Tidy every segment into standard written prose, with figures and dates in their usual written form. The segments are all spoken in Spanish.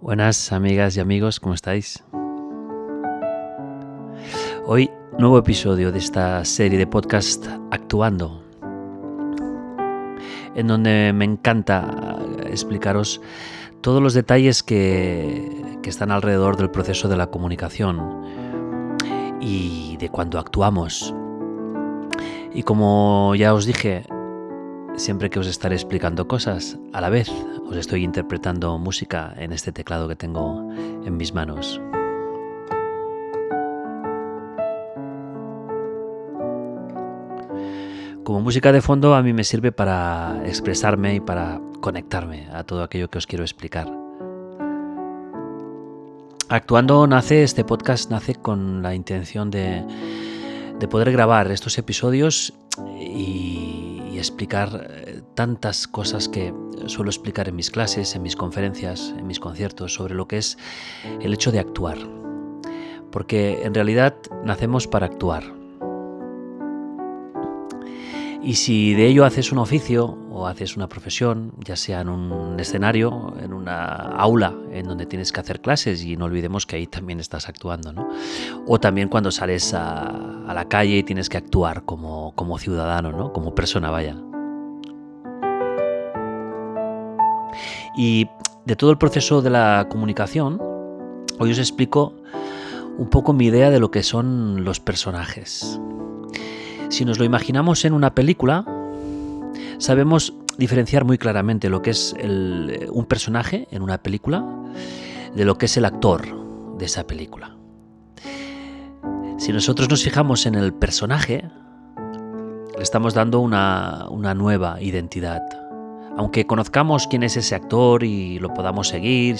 Buenas amigas y amigos, ¿cómo estáis? Hoy, nuevo episodio de esta serie de podcast Actuando, en donde me encanta explicaros todos los detalles que están alrededor del proceso de la comunicación y de cuando actuamos. Y como ya os dije, siempre que os estaré explicando cosas, a la vez os estoy interpretando música en este teclado que tengo en mis manos. Como música de fondo a mí me sirve para expresarme y para conectarme a todo aquello que os quiero explicar. Actuando este podcast nace con la intención de poder grabar estos episodios y explicar tantas cosas que suelo explicar en mis clases, en mis conferencias, en mis conciertos, sobre lo que es el hecho de actuar. Porque en realidad nacemos para actuar. Y si de ello haces un oficio o haces una profesión, ya sea en un escenario, en una aula en donde tienes que hacer clases, y no olvidemos que ahí también estás actuando, ¿no? O también cuando sales a la calle y tienes que actuar como ciudadano, ¿no? Como persona, vaya. Y de todo el proceso de la comunicación, hoy os explico un poco mi idea de lo que son los personajes. Si nos lo imaginamos en una película, sabemos diferenciar muy claramente lo que es un personaje en una película de lo que es el actor de esa película. Si nosotros nos fijamos en el personaje, le estamos dando una nueva identidad. Aunque conozcamos quién es ese actor y lo podamos seguir,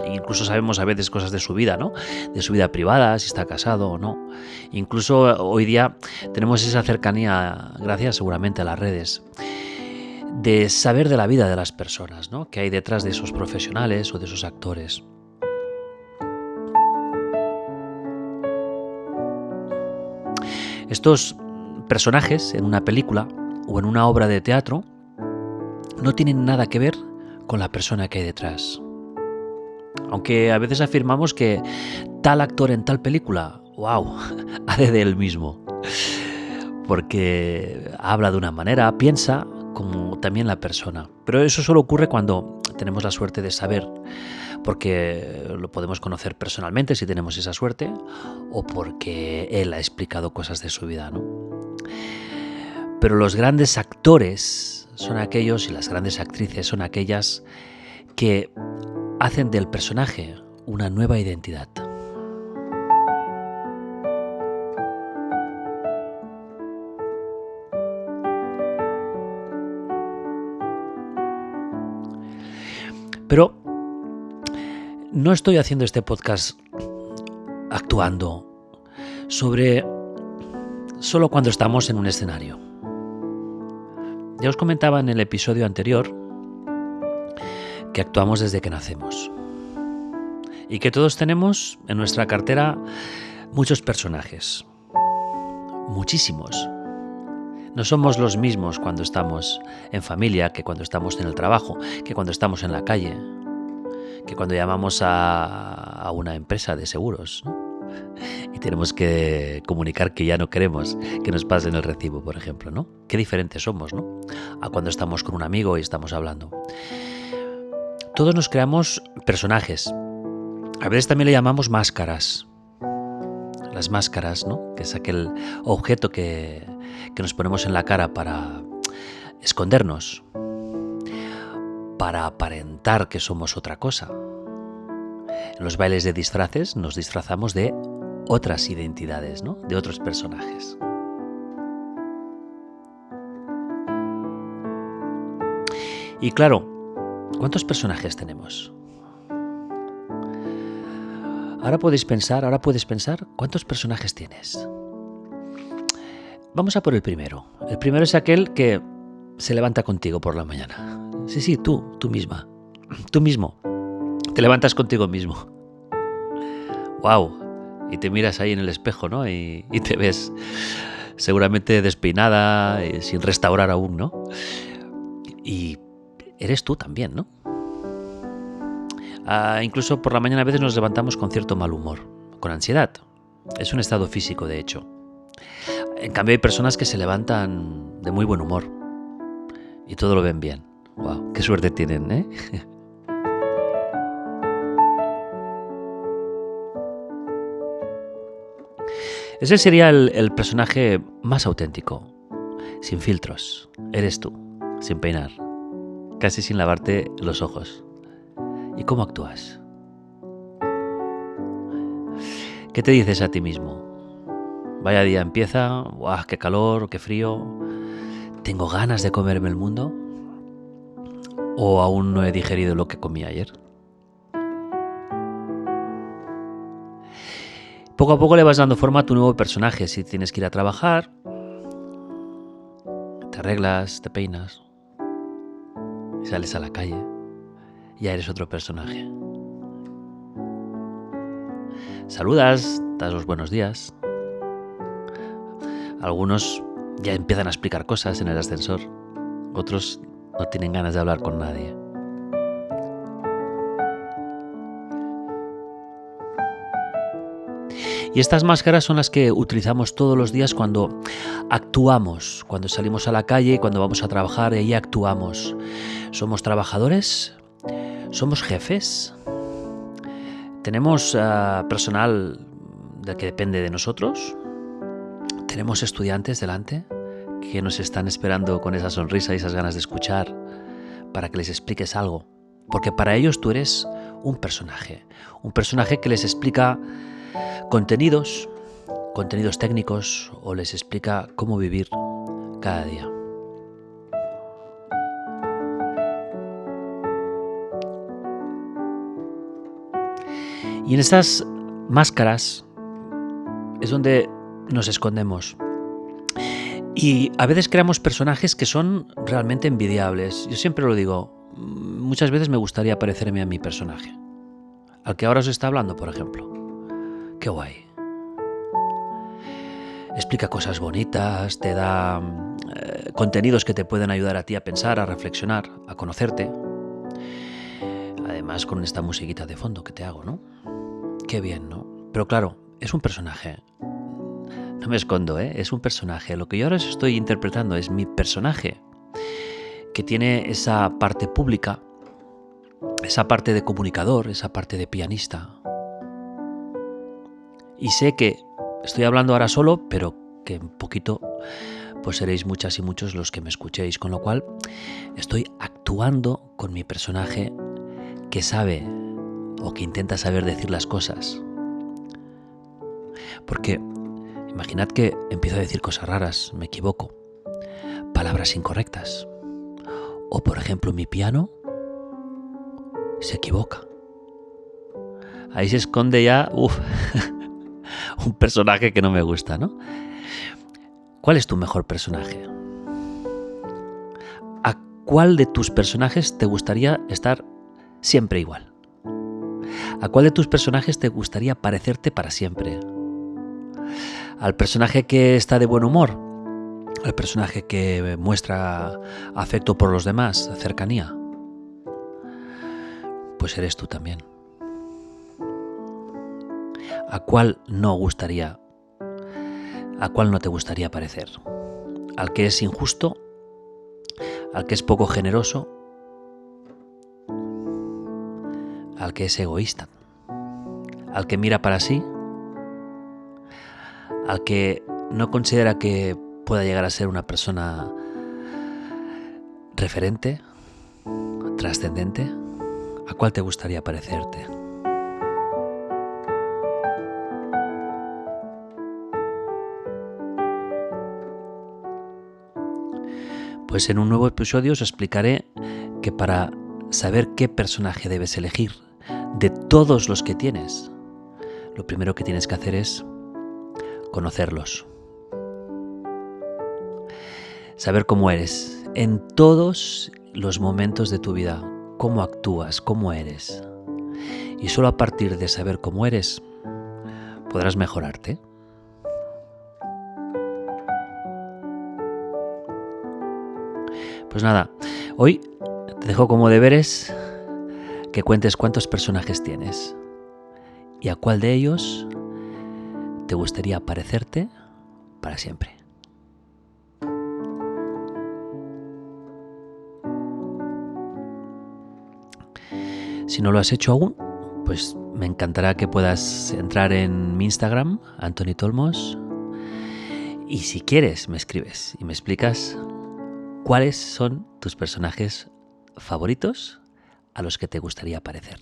incluso sabemos a veces cosas de su vida, ¿no? De su vida privada, si está casado o no. Incluso hoy día tenemos esa cercanía, gracias seguramente a las redes, de saber de la vida de las personas, ¿no? Que hay detrás de esos profesionales o de esos actores. Estos personajes en una película o en una obra de teatro no tienen nada que ver con la persona que hay detrás. Aunque a veces afirmamos que tal actor en tal película, wow, hace de él mismo. Porque habla de una manera, piensa como también la persona. Pero eso solo ocurre cuando tenemos la suerte de saber, porque lo podemos conocer personalmente si tenemos esa suerte, o porque él ha explicado cosas de su vida, ¿no? Pero los grandes actores son aquellos, y las grandes actrices son aquellas que hacen del personaje una nueva identidad. Pero no estoy haciendo este podcast actuando sobre solo cuando estamos en un escenario. Ya os comentaba en el episodio anterior que actuamos desde que nacemos y que todos tenemos en nuestra cartera muchos personajes, muchísimos. No somos los mismos cuando estamos en familia, que cuando estamos en el trabajo, que cuando estamos en la calle, que cuando llamamos a una empresa de seguros, ¿no? Y tenemos que comunicar que ya no queremos que nos pasen el recibo, por ejemplo, ¿no? Qué diferentes somos, ¿no? A cuando estamos con un amigo y estamos hablando. Todos nos creamos personajes. A veces también le llamamos máscaras. Las máscaras, ¿no? Que es aquel objeto que nos ponemos en la cara para escondernos, para aparentar que somos otra cosa. En los bailes de disfraces nos disfrazamos de otras identidades, ¿no? De otros personajes. Y claro, ¿cuántos personajes tenemos? Ahora puedes pensar, ¿cuántos personajes tienes? Vamos a por el primero. El primero es aquel que se levanta contigo por la mañana. Sí, tú misma. Tú mismo. Te levantas contigo mismo. ¡Wow! Y te miras ahí en el espejo, ¿no? Y te ves seguramente despeinada, sin restaurar aún, ¿no? Y eres tú también, ¿no? Incluso por la mañana a veces nos levantamos con cierto mal humor, con ansiedad. Es un estado físico, de hecho. En cambio hay personas que se levantan de muy buen humor y todo lo ven bien. ¡Wow! ¡Qué suerte tienen, eh! Ese sería el personaje más auténtico, sin filtros. Eres tú, sin peinar, casi sin lavarte los ojos. ¿Y cómo actúas? ¿Qué te dices a ti mismo? Vaya día empieza, ¡guau! ¡Qué calor, qué frío! ¿Tengo ganas de comerme el mundo? ¿O aún no he digerido lo que comí ayer? Poco a poco le vas dando forma a tu nuevo personaje. Si tienes que ir a trabajar, te arreglas, te peinas y sales a la calle. Ya eres otro personaje. Saludas, das los buenos días. Algunos ya empiezan a explicar cosas en el ascensor. Otros no tienen ganas de hablar con nadie. Y estas máscaras son las que utilizamos todos los días cuando actuamos, cuando salimos a la calle, cuando vamos a trabajar, y ahí actuamos. ¿Somos trabajadores? ¿Somos jefes? ¿Tenemos personal del que depende de nosotros? ¿Tenemos estudiantes delante que nos están esperando con esa sonrisa y esas ganas de escuchar para que les expliques algo? Porque para ellos tú eres un personaje que les explica contenidos técnicos o les explica cómo vivir cada día. Y en estas máscaras es donde nos escondemos. Y a veces creamos personajes que son realmente envidiables. Yo siempre lo digo, muchas veces me gustaría parecerme a mi personaje, al que ahora os está hablando, por ejemplo. ¡Qué guay! Explica cosas bonitas, te da contenidos que te pueden ayudar a ti a pensar, a reflexionar, a conocerte. Además con esta musiquita de fondo que te hago, ¿no? Qué bien, ¿no? Pero claro, es un personaje. No me escondo, ¿eh? Es un personaje. Lo que yo ahora os estoy interpretando es mi personaje, que tiene esa parte pública, esa parte de comunicador, esa parte de pianista. Y sé que estoy hablando ahora solo, pero que en poquito pues seréis muchas y muchos los que me escuchéis, con lo cual estoy actuando con mi personaje que sabe o que intenta saber decir las cosas. Porque imaginad que empiezo a decir cosas raras, me equivoco, palabras incorrectas. O por ejemplo mi piano se equivoca. Ahí se esconde ya, un personaje que no me gusta, ¿no? ¿Cuál es tu mejor personaje? ¿A cuál de tus personajes te gustaría estar siempre igual? ¿A cuál de tus personajes te gustaría parecerte para siempre? ¿Al personaje que está de buen humor? ¿Al personaje que muestra afecto por los demás, cercanía? Pues eres tú también. ¿A cuál no te gustaría parecer? ¿Al que es injusto? ¿Al que es poco generoso? ¿Al que es egoísta? ¿Al que mira para sí? ¿Al que no considera que pueda llegar a ser una persona referente, trascendente? ¿A cuál te gustaría parecerte? Pues en un nuevo episodio os explicaré que para saber qué personaje debes elegir de todos los que tienes, lo primero que tienes que hacer es conocerlos. Saber cómo eres en todos los momentos de tu vida, cómo actúas, cómo eres. Y solo a partir de saber cómo eres, podrás mejorarte. Pues nada, hoy te dejo como deberes que cuentes cuántos personajes tienes y a cuál de ellos te gustaría parecerte para siempre. Si no lo has hecho aún, pues me encantará que puedas entrar en mi Instagram, Antoni Tolmos, y si quieres me escribes y me explicas cuáles son tus personajes favoritos a los que te gustaría parecer.